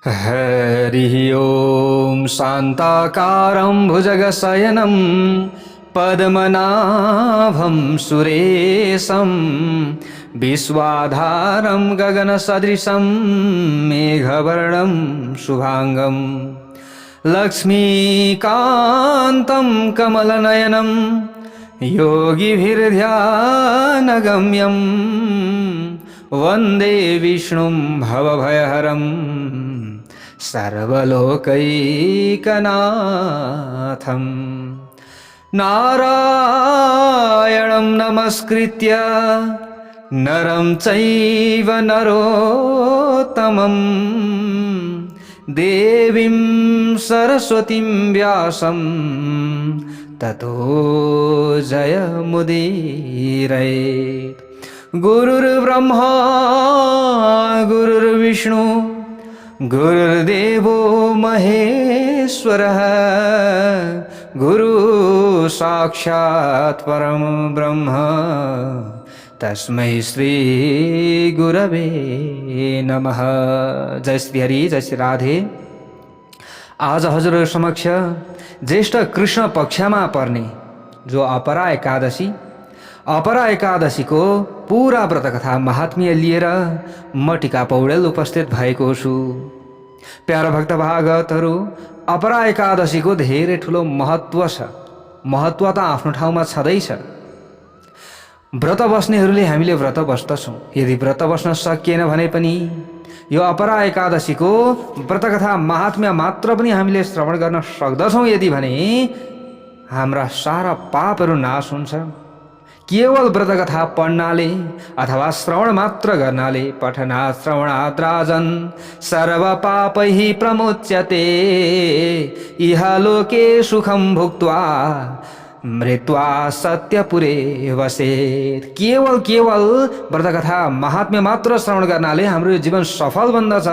हरिः ओं शान्ताकारं भुजगशयनं पद्मनाभं सुरेशं विश्वाधारं गगनसदृशं मेघवर्णं शुभांगं लक्ष्मीकान्तं कमलनयनं योगिभिर्ध्यानगम्यं वन्दे विष्णुं भवभयहरं सर्वलोकैकनाथं नारायणं नमस्कृत्य नरं चैव नरोत्तमं देवीं सरस्वतीं व्यासं ततो जयमुदीरयेत्। गुरुर्ब्रह्मा गुरुर्विष्णु गुरुर्देवो महेश्वरः गुरु साक्षात् परम ब्रह्म तस्मै श्री गुरवे नमः। जय श्री हरि, जय श्री राधे। आज हजुरहरु समक्ष ज्येष्ठ कृष्ण पक्षमा पर्ने जो अपरा एकादशी को पूरा व्रत कथा महात्म्य लिएर म टीका पौडेल उपस्थित भएको छु। प्यारो भक्त भागवतहरु, अपरा एकादशी को धेरै ठूलो महत्व छ। महत्व त आफ्नो ठाउँमा छँदैछ। व्रत बस्नेहरूले हामीले व्रत बस्दछौं। यदि व्रत बस्न सकिएन भने पनि यो अपरा एकादशी को व्रत कथा महात्म्य मात्र पनि हामीले श्रवण गर्न सक्दछौं यदि भने हाम्रा सारा पापहरू नाश हुन्छ। केवल व्रतकथा पढ्नाले अथवा श्रवण मात्र गर्नाले पठना श्रवणाद्राजन सर्व पापैः प्रमुच्यते इह लोके सुखं भुक्त्वा मृत्वा सत्यपुरे वसेत्। केवल व्रतकथा महात्म्य मात्र श्रवण गर्नाले हाम्रो जीवन सफल बन्दछ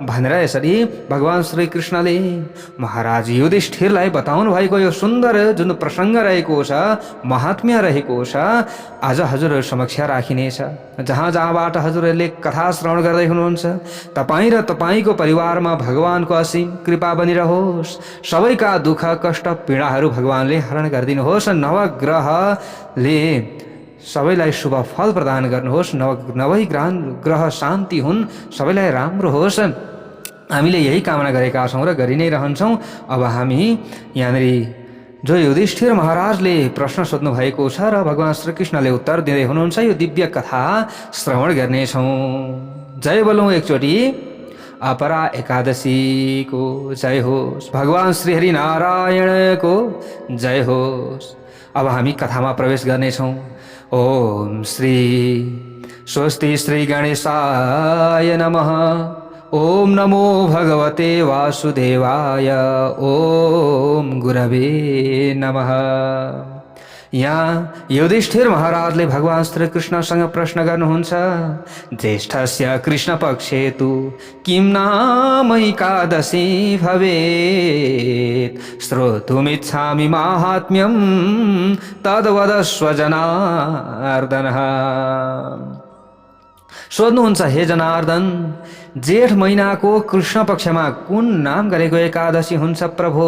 भनेर यसरी भगवान श्री कृष्णले महाराज युधिष्ठिरलाई बताउनु भएको यो सुन्दर जुन प्रसंग रहेको छ, महात्म्य रहेको छ, आज हजुरहरु समक्ष राखिनेछ। जहाँ जहाँबाट हजुरहरूले कथा श्रवण गर्दै हुनुहुन्छ तपाई र तपाईको परिवारमा भगवानको असीम कृपा बनिरहोस्। सबैका दुःख कष्ट पीडाहरू भगवानले हरण गरिदिनुहोस्। नवग्रहले सबैलाई शुभ फल प्रदान गर्नुहोस्। नवै ग्रह शान्ति हुन्, सबैलाई राम्रो होस्। हामीले यही कामना गरेका छौं र गरि नै रहन्छौं। अब हामी यहाँनिर जो युधिष्ठिर महाराजले प्रश्न सोध्नु भएको छ र भगवान श्रीकृष्णले उत्तर दिँदै हुनुहुन्छ यो दिव्य कथा श्रवण गर्नेछौं। जय बोलौं एकचोटि अपरा एकादशी को जय होस्। भगवान श्री हरि नारायण को जय होस्। अब हामी कथामा प्रवेश गर्नेछौं। ओम श्री स्वस्ति श्री गणेशाय नमः। ओम नमो भगवते वासुदेवाय। ओम गुरवे नमः। यहाँ युधिष्ठिर महाराजले भगवान श्री कृष्णसँग प्रश्न गर्नुहुन्छ। ज्येष्ठस्य कृष्ण पक्षे तु किं नाम एकादशी भवेत् श्रोतुमिच्छामि माहात्म्यं तद्वदस्व जनार्दनः। सोध्नुहुन्छ, हे जनार्दन, जेठ महिनाको कृष्ण पक्षमा कुन नाम गरेको एकादशी हुन्छ प्रभु?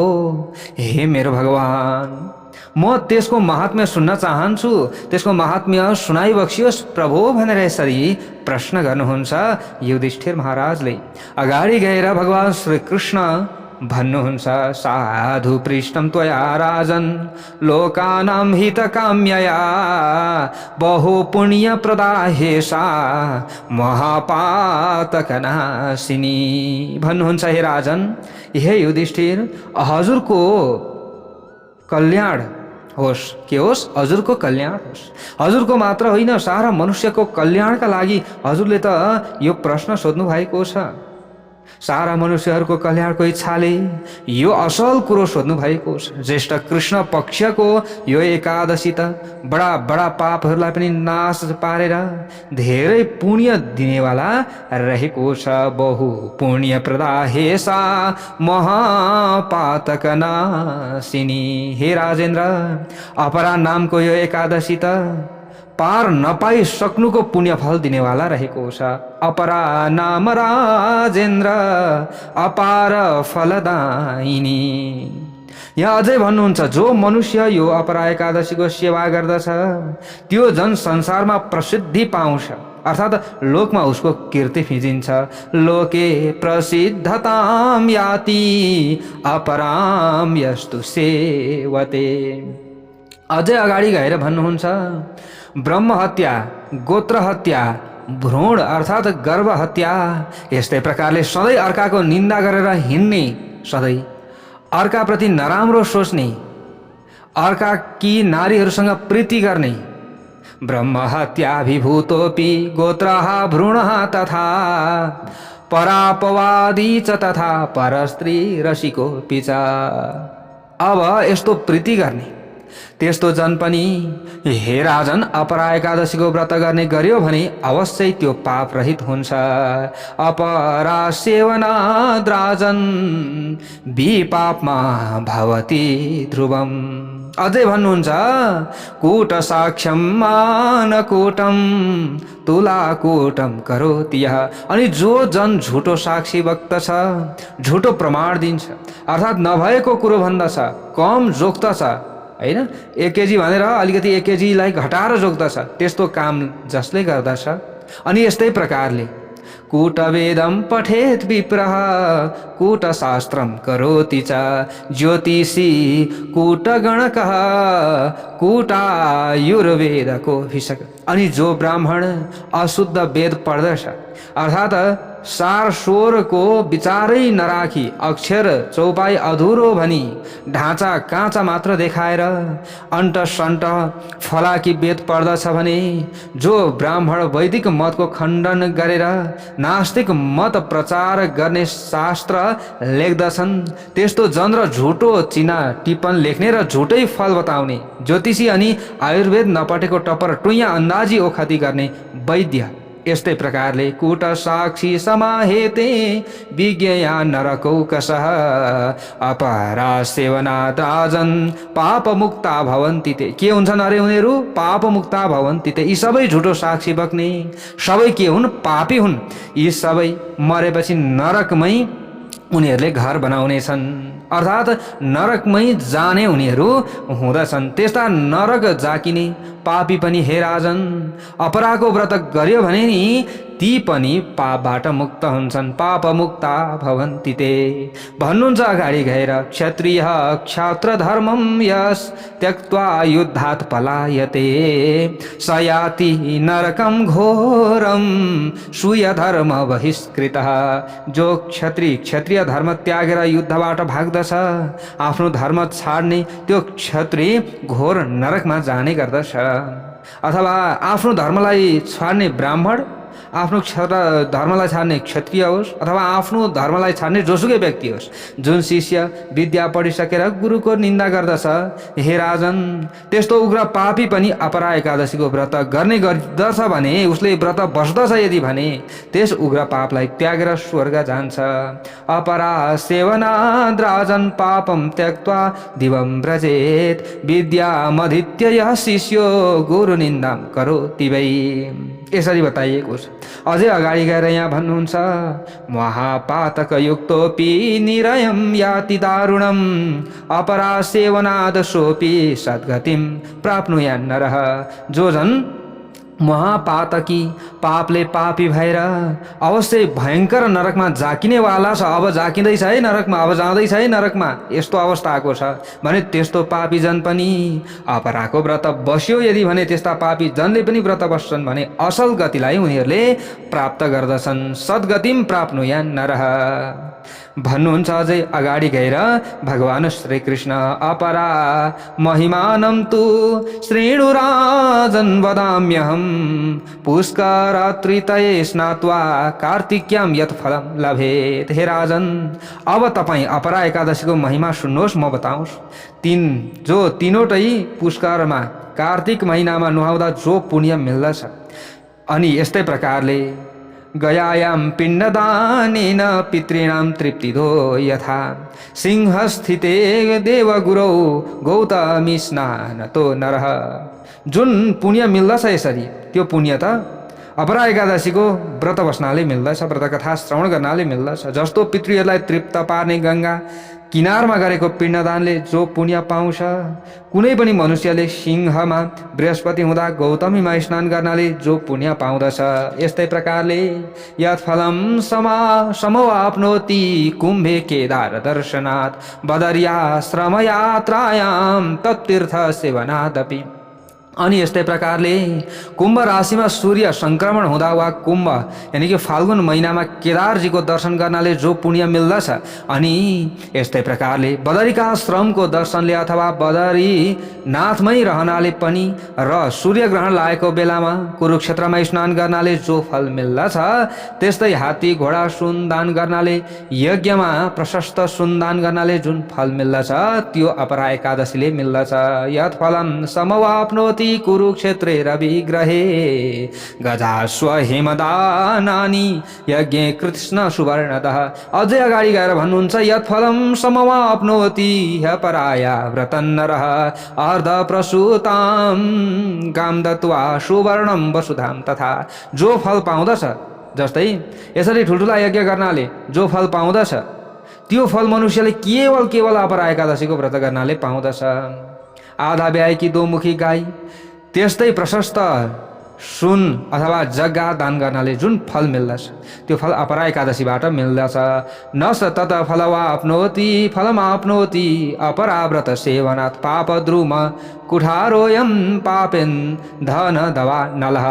हे मेरो भगवान, म त्यसको महात्म्य सुन्न चाहन्छु, त्यसको महात्म्य सुनाइबक्सियोस् प्रभु भनेर यसरी प्रश्न गर्नुहुन्छ युधिष्ठिर महाराजले। अगाडि गएर भगवान श्री कृष्ण भन्नुहुन्छ, साधु पृष्ठं त्वया राजन लोकानां हितकाम्यया बहु पुण्य प्रदाहेशा महापातकनाशिनी। भन्नुहुन्छ, हे राजन, हे युधिष्ठिर, हजुरको कल्याण होस्। के होस्? हजुरको कल्याण होस्। हजुरको मात्र होइन, सारा मनुष्यको कल्याणका लागि हजुरले त यो प्रश्न सोध्नु भएको छ। सारा मनुष्यहरूको कल्याणको इच्छाले यो असल कुरो सोध्नु भएको छ। ज्येष्ठ कृष्ण पक्षको यो एकादशी त बडा बडा पापहरूलाई पनि नाश पारेर धेरै पुण्य दिनेवाला रहेको छ। बहु पुण्य प्रदाहेशा महापातकनाशिनी। हे राजेन्द्र, अपरा नामको यो एकादशी त पार नपाइसक्नुको पुण्यफल दिनेवाला रहेको छ। अपरा नाम राजेन्द्र अपार फलदायिनी। यहाँ अझै भन्नुहुन्छ, जो मनुष्य यो अपरा एकादशीको सेवा गर्दछ त्यो जन संसारमा प्रसिद्धि पाउँछ, अर्थात् लोकमा उसको कीर्ति फिजिन्छ। लोके प्रसिद्धताम याति अपराम यस्तु सेवते। अझै अगाडि गएर भन्नुहुन्छ, ब्रह्म हत्या, गोत्र हत्या, भ्रूण अर्थात् गर्भ हत्या, यस्तै प्रकारले सधैँ अर्काको निन्दा गरेर हिँड्ने, सधैँ अर्काप्रति नराम्रो सोच्ने, अर्काकी नारीहरूसँग प्रीति गर्ने, ब्रह्म हत्याभिभूतोऽपि गोत्रः भ्रूणः तथा परापवादी च तथा परस्त्री रसिकोऽपि च। अब यस्तो प्रीति गर्ने त्यस्तो जन पनि हे राजन अपरा एकादशीको व्रत गर्ने गर्यो भने अवश्य त्यो पाप रहित हुन्छ। अपरा सेवनाद् राजन विपापमा भवति ध्रुवम। अझै भन्नुहुन्छ, कूट साक्ष्यम मानकूटम तुलाकूटम करोति यः। अनि जो जन झुटो साक्षी वक्त छ, झुटो प्रमाण दिन्छ, अर्थात् नभएको कुरो भन्दछ, कम जोख्दछ हैन, 1 केजी भनेर अलिकति 1 केजीलाई घटाएर जोख्दछ, त्यस्तो काम जसले गर्दछ। अनि यस्तै प्रकारले कूटवेदम पठेत विप्रः कूटशास्त्रम करोति च ज्योतिषी कूटगणकः कूटायुर्वेदको भिषक। अनि जो ब्राह्मण अशुद्ध वेद पढ्दछ, अर्थात् सार स्वरको विचारै नराखी अक्षर चौपाई अधुरो भनी ढाँचा काँचा मात्र देखाएर अन्ट सन्ट फलाकी वेद पढ्दछ भने, जो ब्राह्मण वैदिक मतको खण्डन गरेर नास्तिक मत प्रचार गर्ने शास्त्र लेख्दछन्, त्यस्तो जन र झुटो चिना टिप्पण लेख्ने र झुटै फल बताउने ज्योतिषी अनि आयुर्वेद नपटेको टपर टुइया अन्दाजी ओखती गर्ने वैद्य, यस्तै प्रकारले कूट साक्षी समाहेते विज्ञया नरकौकशः अपरा सेवनात् राजन पाप मुक्ता भवन्ति ते। के हुन्छन् अरे उनीहरू? पाप मुक्ता भवन्ति ते। यी सबै झुटो साक्षी बक्ने सबै के हुन्? पापी हुन्। यी सबै मरेपछि नरकमै उनीहरूले घर बनाउने छन्, अर्थात् नरकमै जाने उनीहरू हुँदछन्। त्यस्ता नरक जाकिने पापी पनि हे राजन अपराको व्रत गर्यो भने नि ती पनि पापबाट मुक्त हुन्छन्, पाप मुक्ता भवन्ति ते। भन्नुहुन्छ अगाडि गएर, क्षत्रिय क्षात्र धर्मम यस त्यक्त्वा युद्धात् पलायते सयाति नरकम घोरम सूय धर्म बहिष्कृतः। जो क्षत्रिय धर्म त्यागेर युद्धबाट भाग्दछ, आफ्नो धर्म छाड्ने त्यो क्षत्रिय घोर नरकमा जाने गर्दछ। अथवा आफ्नो धर्मलाई छाड्ने ब्राह्मण, आफ्नो धर्मलाई छाड्ने क्षत्रिय होस् अथवा आफ्नो धर्मलाई छाड्ने जोसुकै व्यक्ति होस्, जुन शिष्य विद्या पढिसकेर गुरुको निन्दा गर्दछ, हे राजन त्यस्तो उग्र पापी पनि अपरा एकादशीको व्रत गर्ने गर्दछ भने, उसले व्रत बस्दछ यदि भने, त्यस उग्र पापलाई त्यागेर स्वर्ग जान्छ। अपरा सेवनाद् राजन पापम त्यक्त्वा दिवं व्रजेत विद्यामधीत्य यः शिष्यो गुरु निन्दाम करोति वै। यसरी बताइएको छ। अझै अगाडि गएर यहाँ भन्नुहुन्छ, महापातकयुक्तोऽपि निरयं याति दारुणम् अपरा सेवनाद् सोऽपि सद्गतिं प्राप्नुयान् नरः। जो जन महापातकी पापले पापी भएर अवश्य भयङ्कर नरकमा जाकिनेवाला छ, अब जाकिँदैछ है नरकमा, अब जाँदैछ है नरकमा, यस्तो अवस्था आएको छ भने त्यस्तो पापी जन पनि अपराको व्रत बस्यो यदि भने, त्यस्ता पापी जनले पनि व्रत बस्छन् भने असल गतिलाई उनीहरूले प्राप्त गर्दछन्, सद्गतिम प्राप्नुयान् नरः। भन्नुहुन्छ अझै अगाडि गएर भगवान श्रीकृष्ण, अपरा महिमानं तु श्रेणुराजन् वदाम्यहं पुष्करात्रितये स्नात्वा कार्तिक्यां यत् फलं लभेत। हे राजन अब तपाईँ अपरा एकादशीको महिमा सुन्नुहोस्, म बताउँछु। जो तीनवटै पुष्करमा कार्तिक महिनामा नुहाउँदा जो पुण्य मिल्दछ, अनि यस्तै प्रकारले गयायां पिण्डदानेन पितॄणां तृप्तिदो यथा सिंहस्थिते देवगुरौ गौतमी स्नानतो नरः। जुन पुण्य मिल्दछ यसरी त्यो पुण्य त अपरा एकादशीको व्रत बस्नाले मिल्दछ, व्रत कथा श्रवण गर्नाले मिल्दछ। जस्तो पितृहरूलाई तृप्त पार्ने गङ्गा किनारमा गरेको पिण्डदानले जो पुण्य पाउँछ, कुनै पनि मनुष्यले सिंहमा बृहस्पति हुँदा गौतमीमा स्नान गर्नाले जो पुण्य पाउँदछ, यस्तै प्रकारले यत् फलम समवाप्नोति कुम्भे केदार दर्शनात् बदर्याश्रम यात्रायां तत्तीर्थ सेवनादपि। अनि यस्तै प्रकारले कुम्भ राशिमा सूर्य संक्रमण हुँदा वा कुम्भ यानि कि फाल्गुन महिनामा केदारजीको दर्शन गर्नाले जो पुण्य मिल्दछ, अनि यस्तै प्रकारले बदरिकाश्रमको दर्शनले अथवा बदरीनाथमै रहनाले पनि र सूर्यग्रहण लागेको बेलामा कुरुक्षेत्रमा स्नान गर्नाले जो फल मिल्दछ, त्यस्तै हात्ती घोडा सुन दान गर्नाले, यज्ञमा प्रशस्त सुन दान गर्नाले जुन फल मिल्दछ त्यो अपरा एकादशीले मिल्दछ। यत् फलम समवाप्नोति कुरुक्षेत्रे रविग्रहे गजास्व हेमदानानि यज्ञे कृष्ण सुवर्णतः। अझै अगाडि गएर भन्नुहुन्छ यत् फलम समवाप्नोति ह्यपराया व्रतन्नरः अर्धप्रसूतां गां दत्वा सुवर्णं वसुधां तथा। जो फल पाउँदछ, जस्तै यसरी ठुल्ठुला यज्ञ गर्नाले जो फल पाउँदछ त्यो फल मनुष्यले केवल अपरा एकादशीको व्रत गर्नाले पाउँदछ। आधा ब्याएकी दोमुखी गाई, त्यस्तै प्रशस्त सुन अथवा जग्गा दान गर्नाले जुन फल मिल्दछ त्यो फल अपरा एकादशीबाट मिल्दछ। न स तत फलवाप्नोति फलमाप्नोति अपरा व्रत सेवनात् पापद्रुम कुठारोऽयं पापेन धन दवा नलः।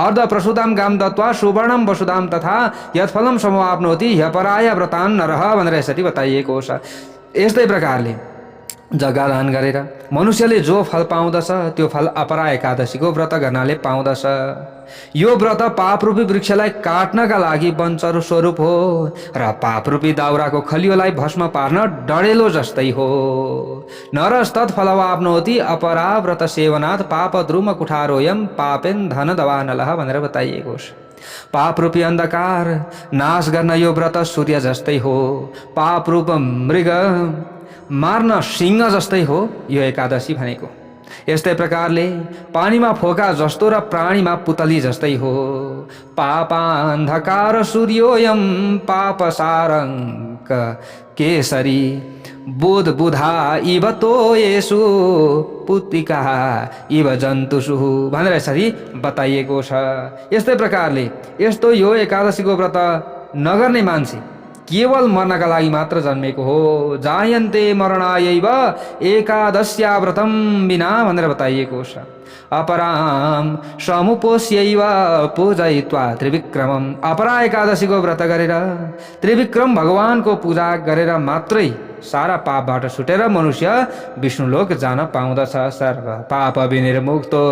अर्ध प्रसूतां गाम दत्वा सुवर्णम वसुधाम तथा यत् फलम समवाप्नोति ह्यपराय व्रतान् नरः भनेर यसरी बताइएको छ। यस्तै प्रकारले जग्गा दान गरेर मनुष्यले जो फल पाउँदछ त्यो फल अपरा एकादशीको व्रत गर्नाले पाउँदछ। यो व्रत पापरूपी वृक्षलाई काट्नका लागि वनचरु स्वरूप हो र पापरूपी दाउराको खलियोलाई भस्म पार्न डढेलो जस्तै हो। नरस्तत् फलवाप्नोति अपरा व्रत सेवनात् पापद्रुम कुठारोऽयं पापेन धन दवा नलः भनेर बताइएको छ। पापरूपी अन्धकार नाश गर्न यो व्रत सूर्य जस्तै हो, पापरूप मृग मार्न सिंह जस्तै हो यो एकादशी भनेको। यस्तै प्रकारले पानीमा फोका जस्तो र प्राणीमा पुतली जस्तै हो। पापान्धकार सूर्योऽयं पापसारङ्क केसरी बोध बुधा इव तोयेषु पुत्रिका इव जन्तुषु भनेर यसरी बताइएको छ। यस्तै प्रकारले यस्तो यो एकादशीको व्रत नगर्ने मान्छे केवल मर्नका लागि मात्र जन्मेको हो। जायन्ते मरणायैव एकादश्या व्रतम बिना भनेर बताइएको छ। अपराम समुपोष्यैव पूजयित्वा त्रिविक्रमम। अपरा एकादशीको व्रत गरेर त्रिविक्रम भगवानको पूजा गरेर मात्रै सारा पापबाट छुटेर मनुष्य विष्णुलोक जान पाउँदछ। सर्व पाप विनिर्मुक्तो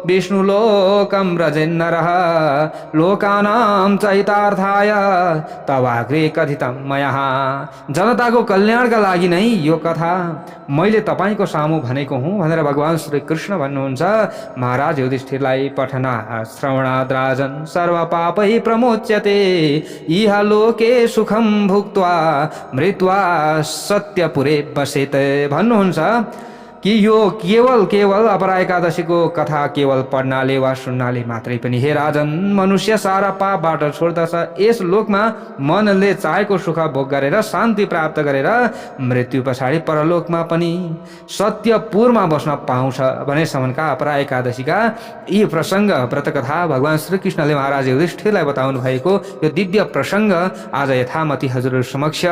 विष्णुलोकम व्रजेन्नरः लोकानां चैतार्थाय तवाग्रे कथितं मया। जनताको कल्याणका लागि नै यो कथा मैले तपाईको सामु भनेको हुँ भनेर भगवान श्री कृष्ण भन्नुहुन्छ महाराज युधिष्ठिरलाई। पठना श्रवणाद्राजन सर्व पापै प्रमोच्यते इह लोके सुखम भुक्त्वा मृत्वा सत्यपुरे बसेत भन्नुहुन्छ कि यो केवल अपरा एकादशीको कथा केवल पढ्नाले वा सुन्नाले मात्रै पनि हे राजन मनुष्य सारा पापबाट छोड्दछ। यस लोकमा मनले चाहेको सुख भोग गरेर शान्ति प्राप्त गरेर मृत्यु पछाडि परलोकमा पनि सत्यपुरमा बस्न पाउँछ भनेसम्मका अपरा एकादशीका यी प्रसङ्ग व्रतकथा भगवान श्रीकृष्णले महाराज युधिष्ठिरलाई बताउनु भएको यो दिव्य प्रसङ्ग आज यथामति हजुरहरू समक्ष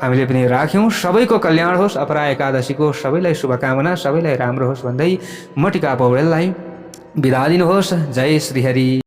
हामीले पनि राख्यौँ। सबैको कल्याण होस्, अपरा एकादशीको सबैलाई शुभकामना, सबैलाई राम्रो होस् भन्दै म टिका पौडेललाई बिदा दिनुहोस्। जय श्री हरि।